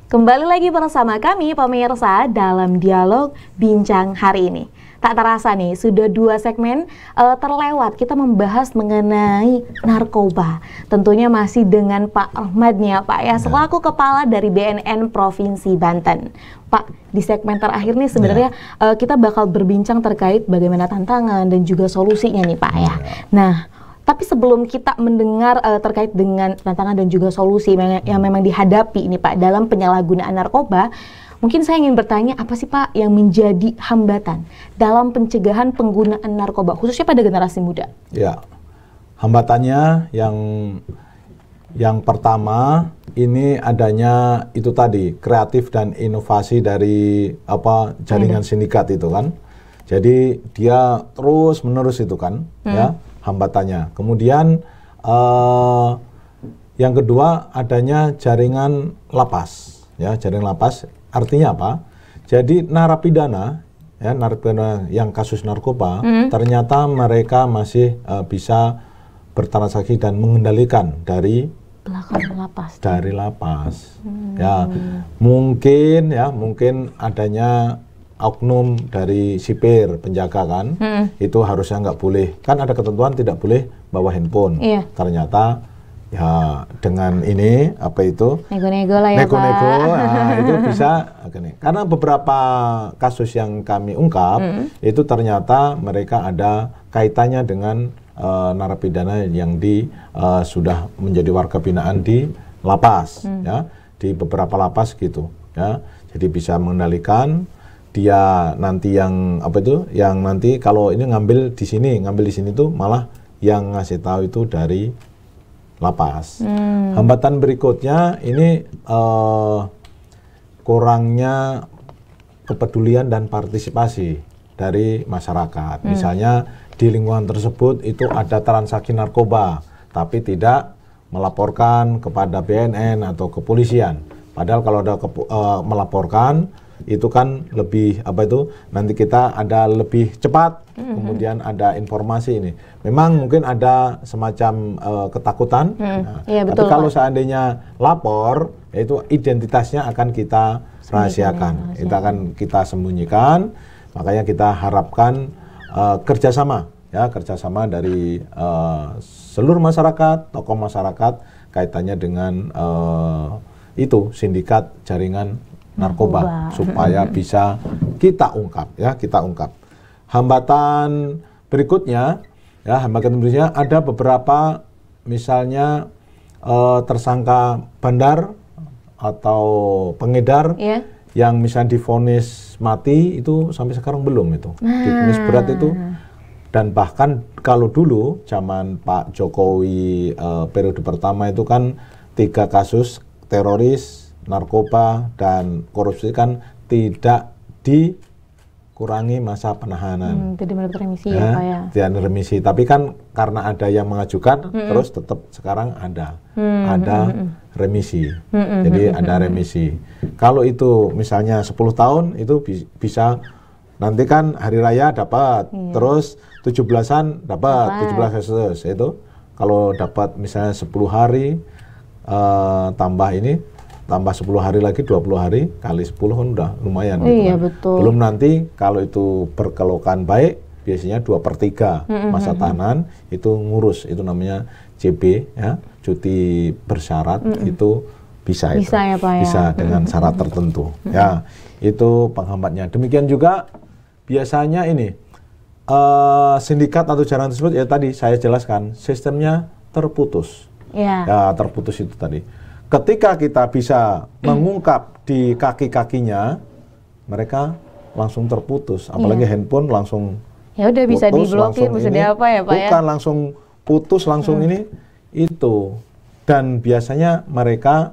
Kembali lagi bersama kami pemirsa dalam dialog bincang hari ini. Tak terasa nih, sudah 2 segmen terlewat kita membahas mengenai narkoba. Tentunya masih dengan Pak Ahmad nih ya Pak ya, selaku Kepala dari BNN Provinsi Banten. Pak, di segmen terakhir nih sebenarnya kita bakal berbincang terkait bagaimana tantangan dan juga solusinya nih Pak ya. Nah, tapi sebelum kita mendengar terkait dengan tantangan dan juga solusi yang memang dihadapi ini Pak dalam penyalahgunaan narkoba, mungkin saya ingin bertanya apa sih Pak yang menjadi hambatan dalam pencegahan penggunaan narkoba khususnya pada generasi muda? Ya, hambatannya yang pertama ini adanya itu tadi kreatif dan inovasi dari jaringan sindikat itu kan. Jadi dia terus menerus itu kan ya. Hambatannya. Kemudian yang kedua adanya jaringan lapas, ya jaringan lapas. Artinya apa? Jadi narapidana, ya narapidana yang kasus narkoba, ternyata mereka masih bisa bertransaksi dan mengendalikan dari belakang lapas. Dari lapas. Ya mungkin adanya oknum dari sipir penjaga kan, itu harusnya nggak boleh, kan ada ketentuan tidak boleh bawa handphone. Ternyata ya dengan ini nego-nego lah ya nego-nego, nah, itu bisa karena beberapa kasus yang kami ungkap itu ternyata mereka ada kaitannya dengan narapidana yang sudah menjadi warga binaan di lapas, ya di beberapa lapas gitu, ya jadi bisa mengendalikan. Dia nanti yang yang nanti kalau ini ngambil di sini tuh malah yang ngasih tahu itu dari lapas. Hambatan berikutnya ini kurangnya kepedulian dan partisipasi dari masyarakat. Misalnya di lingkungan tersebut itu ada transaksi narkoba, tapi tidak melaporkan kepada BNN atau kepolisian. Padahal kalau ada melaporkan itu kan lebih nanti kita ada lebih cepat, kemudian ada informasi ini. Memang mungkin ada semacam ketakutan, tapi kalau seandainya lapor, itu identitasnya akan kita rahasiakan, itu akan kita sembunyikan. Makanya kita harapkan kerjasama dari seluruh masyarakat, tokoh masyarakat kaitannya dengan itu sindikat jaringan narkoba supaya bisa kita ungkap. Hambatan berikutnya ada beberapa misalnya tersangka bandar atau pengedar yang misalnya divonis mati itu sampai sekarang belum itu. Divonis berat itu, dan bahkan kalau dulu zaman Pak Jokowi periode pertama itu kan 3 kasus teroris, narkoba dan korupsi kan tidak dikurangi masa penahanan. Tidak mendapat remisi ya Pak ya? Tidak remisi, tapi kan karena ada yang mengajukan terus tetap sekarang ada remisi. Jadi ada remisi. Kalau itu misalnya 10 tahun itu bisa nanti kan hari raya dapat, terus 17-an dapat, 17 Agustus itu kalau dapat misalnya 10 hari tambah 10 hari lagi 20 hari kali 10 kan udah lumayan gitu kan. Betul. Belum nanti kalau itu berkelokan baik biasanya 2/3 masa tahanan itu ngurus, itu namanya CB ya, cuti bersyarat itu bisa ya, Pak, ya? Bisa dengan syarat tertentu ya, itu penghambatnya. Demikian juga biasanya ini sindikat atau jaringan tersebut ya tadi saya jelaskan sistemnya terputus. Ya terputus itu tadi. Ketika kita bisa mengungkap di kaki-kakinya, mereka langsung terputus. Apalagi handphone langsung ya udah bisa diblokir, bisa diapa ya Pak ya? Bukan langsung putus, langsung ini itu. Dan biasanya mereka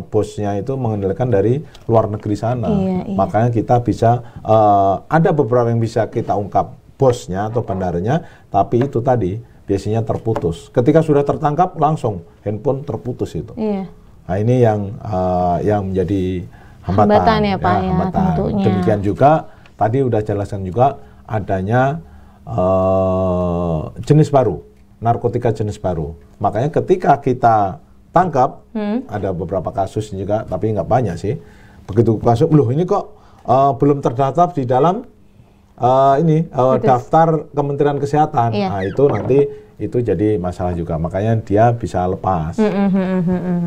bosnya itu mengendalikan dari luar negeri sana. Makanya kita bisa ada beberapa yang bisa kita ungkap bosnya atau bandaranya, tapi itu tadi biasanya terputus. Ketika sudah tertangkap langsung handphone terputus itu. Nah ini yang menjadi hambatan ya Pak ya, tentunya. Demikian juga tadi udah jelaskan juga adanya jenis baru, narkotika jenis baru. Makanya ketika kita tangkap, ada beberapa kasus juga, tapi nggak banyak sih. Begitu masuk, loh ini kok belum terdaftar di dalam daftar Kementerian Kesehatan. Nah, itu nanti itu jadi masalah juga. Makanya dia bisa lepas.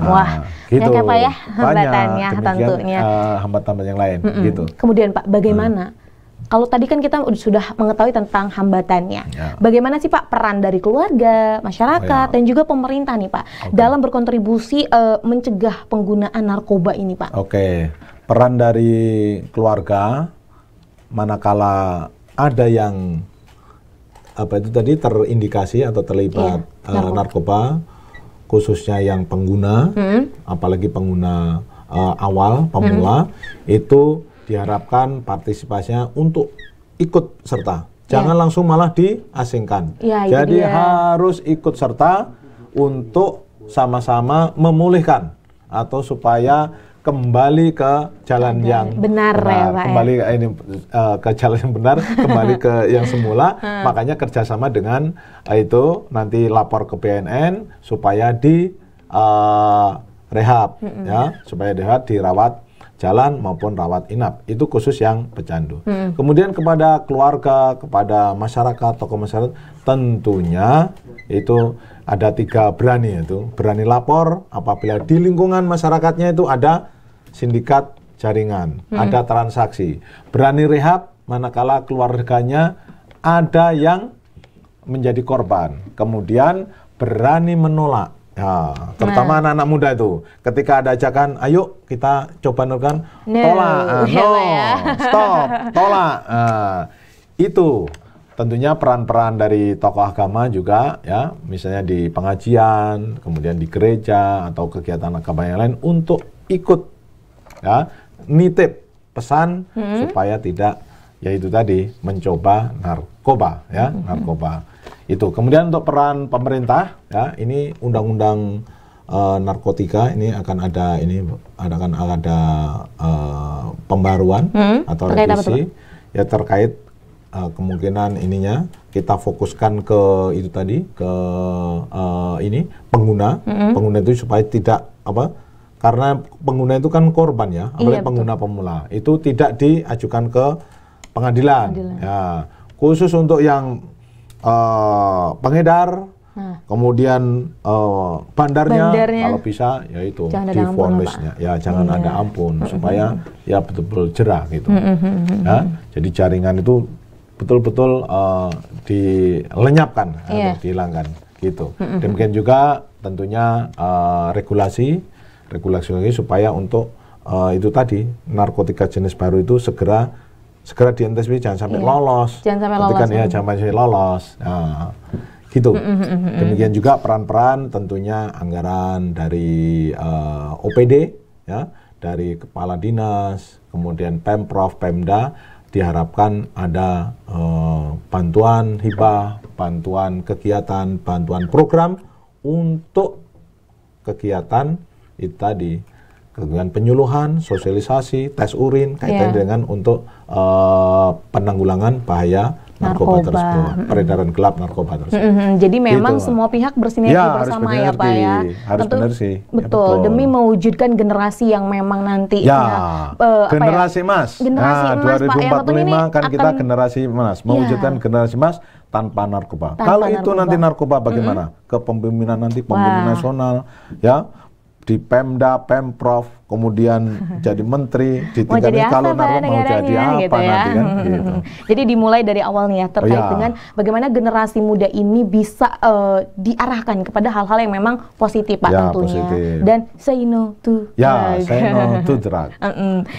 Wah, gitu. Ya, Pak ya, hambatannya tentunya. Hambatan yang lain, gitu. Kemudian Pak, bagaimana? Kalau tadi kan kita sudah mengetahui tentang hambatannya. Bagaimana sih Pak peran dari keluarga, masyarakat, dan juga pemerintah nih Pak dalam berkontribusi mencegah penggunaan narkoba ini Pak? Peran dari keluarga manakala ada yang terindikasi atau terlibat narkoba, khususnya yang pengguna, apalagi pengguna awal, pemula, itu diharapkan partisipasinya untuk ikut serta. Jangan langsung malah diasingkan. Jadi harus ikut serta untuk sama-sama memulihkan atau supaya kembali ke jalan yang benar. Kembali ke jalan yang benar, kembali ke yang semula. Makanya kerjasama dengan itu nanti lapor ke BNN supaya di rehab, supaya dirawat jalan maupun rawat inap. Itu khusus yang pecandu. Kemudian kepada keluarga, kepada masyarakat, tokoh masyarakat, tentunya itu ada 3 berani, itu berani lapor apabila di lingkungan masyarakatnya itu ada sindikat jaringan, ada transaksi. Berani rehab manakala keluarganya ada yang menjadi korban. Kemudian berani menolak. Terutama anak-anak muda itu, ketika ada ajakan, ayo kita coba nolak, stop, tolak. Itu tentunya peran-peran dari tokoh agama juga, ya, misalnya di pengajian, kemudian di gereja atau kegiatan agama yang lain untuk ikut, ya, nitip pesan supaya tidak, yaitu tadi mencoba narkoba, ya, narkoba. Itu. Kemudian untuk peran pemerintah, ya, ini undang-undang narkotika ini akan ada pembaruan atau revisi, ya, terkait kemungkinan ininya kita fokuskan ke itu tadi, ke pengguna itu supaya tidak karena pengguna itu kan korban, ya, apalagi pengguna pemula itu tidak diajukan ke pengadilan. Ya, khusus untuk yang pengedar, kemudian bandarnya kalau bisa ya itu divonisnya, ya jangan ada ampun supaya ya betul-betul jerah gitu. Ya, jadi jaringan itu betul-betul dilenyapkan atau dihilangkan gitu. Demikian juga tentunya regulasi supaya untuk itu tadi narkotika jenis baru itu segera diantisipasi, jangan sampai lolos. Jangan sampai lolos. Nah, gitu. Demikian juga peran-peran tentunya anggaran dari OPD, ya, dari kepala dinas, kemudian Pemprov, Pemda, diharapkan ada bantuan hibah, bantuan kegiatan, bantuan program untuk kegiatan itu tadi. Kemudian penyuluhan, sosialisasi, tes urin kaitan dengan untuk penanggulangan bahaya narkoba tersebut, peredaran gelap narkoba tersebut. Jadi memang semua pihak bersinergi bersama, ya Pak, ya. Harus bersih. Betul, demi mewujudkan generasi yang memang nantinya generasi emas. Generasi emas, 2045 kan kita generasi emas, mewujudkan generasi emas tanpa narkoba. Kalau itu nanti narkoba bagaimana? Kepemimpinan nanti pemimpin nasional, ya, di Pemda, Pemprov, kemudian jadi menteri, ditingkatkan kalau narkoba mau jadi apa gitu, ya, nanti kan gitu. Jadi dimulai dari awal nih, ya, terkait dengan bagaimana generasi muda ini bisa diarahkan kepada hal-hal yang memang positif, Pak, tentunya. Positif. Dan say no to drug. Say no to drug.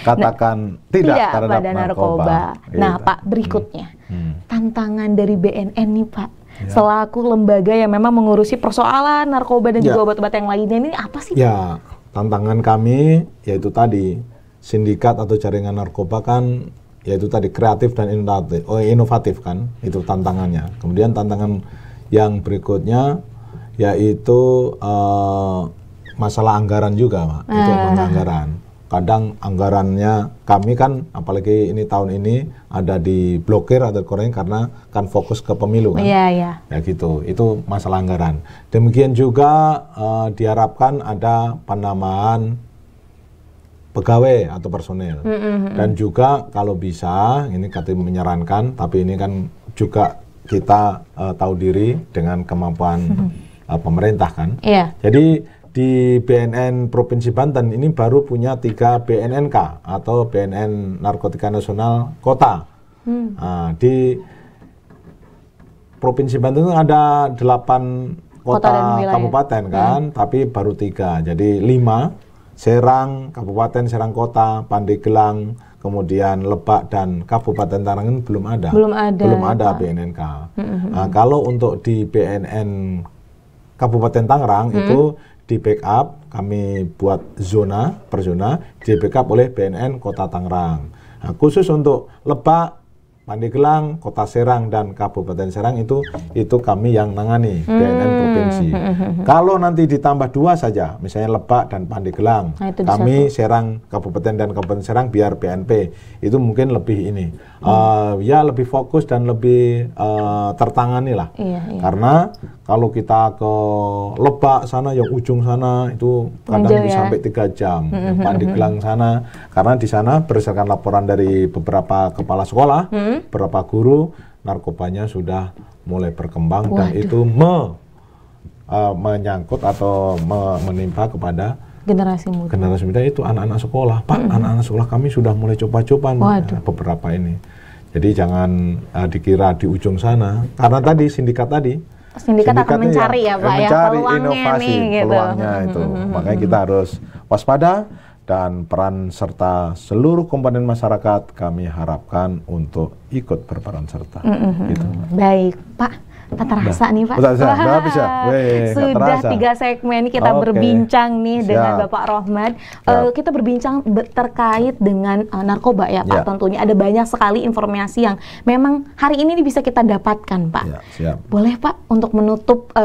Katakan tidak terhadap narkoba. Nah, gitu. Pak, berikutnya tantangan dari BNN nih, Pak. Selaku lembaga yang memang mengurusi persoalan narkoba dan juga obat-obat yang lainnya, ini apa sih? Ya, tantangan kami yaitu tadi sindikat atau jaringan narkoba kan yaitu tadi kreatif dan inovatif kan, itu tantangannya. Kemudian tantangan yang berikutnya yaitu masalah anggaran juga, Pak. Itu anggaran. Kadang anggarannya kami kan, apalagi ini tahun ini ada diblokir atau dikurangin karena kan fokus ke pemilu kan. Ya gitu, itu masalah anggaran. Demikian juga diharapkan ada penambahan pegawai atau personel. Dan juga kalau bisa, ini Katim menyarankan, tapi ini kan juga kita tahu diri dengan kemampuan pemerintah kan. Jadi di BNN Provinsi Banten ini baru punya 3 BNNK atau BNN Narkotika Nasional Kota. Di Provinsi Banten itu ada 8 kota kabupaten kan, tapi baru 3. Jadi 5, Serang, Kabupaten Serang Kota, Pandeglang, kemudian Lebak dan Kabupaten Tangerang belum ada. Belum ada BNNK. Nah, kalau untuk di BNN Kabupaten Tangerang itu di backup, kami buat zona per zona, di backup oleh BNN Kota Tangerang. Nah, khusus untuk Lebak, Pandeglang, Kota Serang dan Kabupaten Serang itu kami yang nangani BNN provinsi. Kalau nanti ditambah 2 saja, misalnya Lebak dan Pandeglang, kami Serang Kabupaten dan Kabupaten Serang biar BNP itu mungkin lebih ini, ya lebih fokus dan lebih tertangani lah. Karena kalau kita ke Lebak sana, yang ujung sana itu kadang bisa sampai 3 jam. Pandeglang sana, karena di sana berdasarkan laporan dari beberapa kepala sekolah, beberapa guru, narkobanya sudah mulai berkembang. Dan itu menyangkut atau menimpa kepada generasi muda. Generasi muda itu anak-anak sekolah. Pak, anak-anak sekolah kami sudah mulai coba-coba beberapa ini. Jadi jangan dikira di ujung sana, karena tadi sindikat akan mencari ya Pak, mencari peluangnya inovasi, peluangnya itu. Makanya kita harus waspada, dan peran serta seluruh komponen masyarakat kami harapkan untuk ikut berperan serta. Gitu. Baik Pak, tak terasa nih Pak. Sudah 3 segmen kita berbincang nih dengan Bapak Rohmad. Kita berbincang terkait dengan narkoba ya Pak. Tentunya ada banyak sekali informasi yang memang hari ini bisa kita dapatkan Pak. Boleh Pak untuk menutup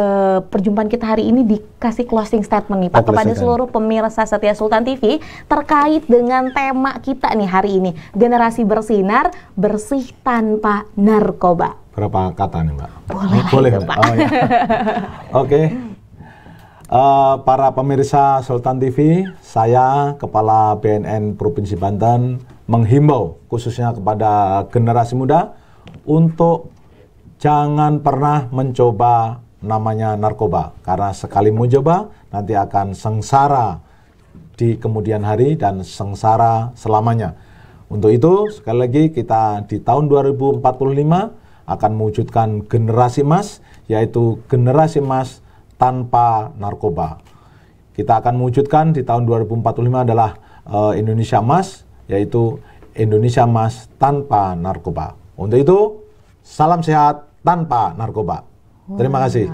perjumpaan kita hari ini dikasih closing statement nih Pak kepada seluruh pemirsa setia Sultan TV terkait dengan tema kita nih hari ini, generasi bersinar, bersih tanpa narkoba. Berapa kata nih Mbak? Boleh Pak. Oke. Para pemirsa Sultan TV, saya Kepala BNN Provinsi Banten menghimbau khususnya kepada generasi muda untuk jangan pernah mencoba namanya narkoba, karena sekali mencoba nanti akan sengsara di kemudian hari dan sengsara selamanya. Untuk itu sekali lagi kita di tahun 2045 akan mewujudkan generasi emas, yaitu generasi emas tanpa narkoba. Kita akan mewujudkan di tahun 2045 adalah Indonesia emas, yaitu Indonesia emas tanpa narkoba. Untuk itu, salam sehat tanpa narkoba. Terima kasih.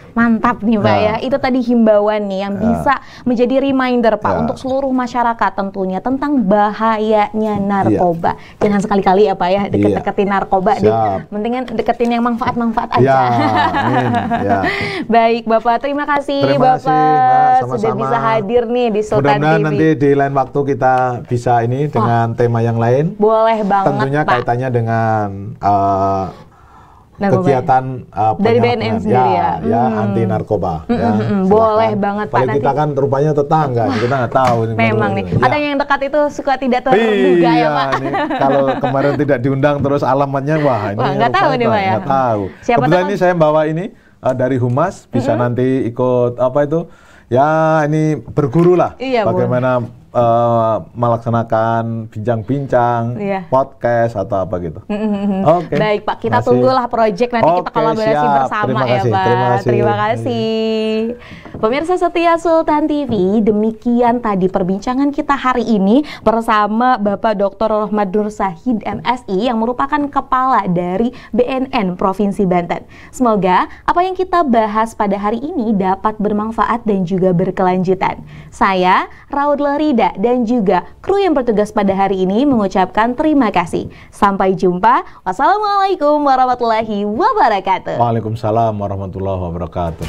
Mantap nih Pak ya. Itu tadi himbauan nih yang bisa menjadi reminder Pak untuk seluruh masyarakat tentunya tentang bahayanya narkoba. Jangan sekali-kali ya Pak ya deket-deketin narkoba deh. Mendingan deketin yang manfaat-manfaat aja. Baik Bapak, terima kasih Bapak sudah bisa hadir nih di Sultan TV. Mudah-mudahan nanti di lain waktu kita bisa ini dengan tema yang lain. Boleh banget tentunya Pak. Kaitannya dengan kegiatan dari BNN sendiri ya anti narkoba. Boleh banget Pak. Kita kan rupanya tetangga, kita nggak tahu. Memang nih, ada yang dekat itu suka tidak terduga ya Pak. Nih, kalau kemarin tidak diundang terus alamatnya, ini nggak tahu nih Pak ya. Nggak tahu. Kebetulan ini saya bawa ini dari Humas, bisa nanti ikut ini berguru lah. Bagaimana melaksanakan bincang-bincang, podcast atau apa gitu. Baik Pak, kita tunggulah proyek nanti kita kolaborasi bersama ya Pak. Terima kasih. Pemirsa setia Sultan TV, demikian tadi perbincangan kita hari ini bersama Bapak Dr. Rohmad Nur Syahid MSI yang merupakan kepala dari BNN Provinsi Banten. Semoga apa yang kita bahas pada hari ini dapat bermanfaat dan juga berkelanjutan. Saya Raud Lerida dan juga kru yang bertugas pada hari ini mengucapkan terima kasih. Sampai jumpa. Wassalamualaikum warahmatullahi wabarakatuh. Waalaikumsalam warahmatullahi wabarakatuh.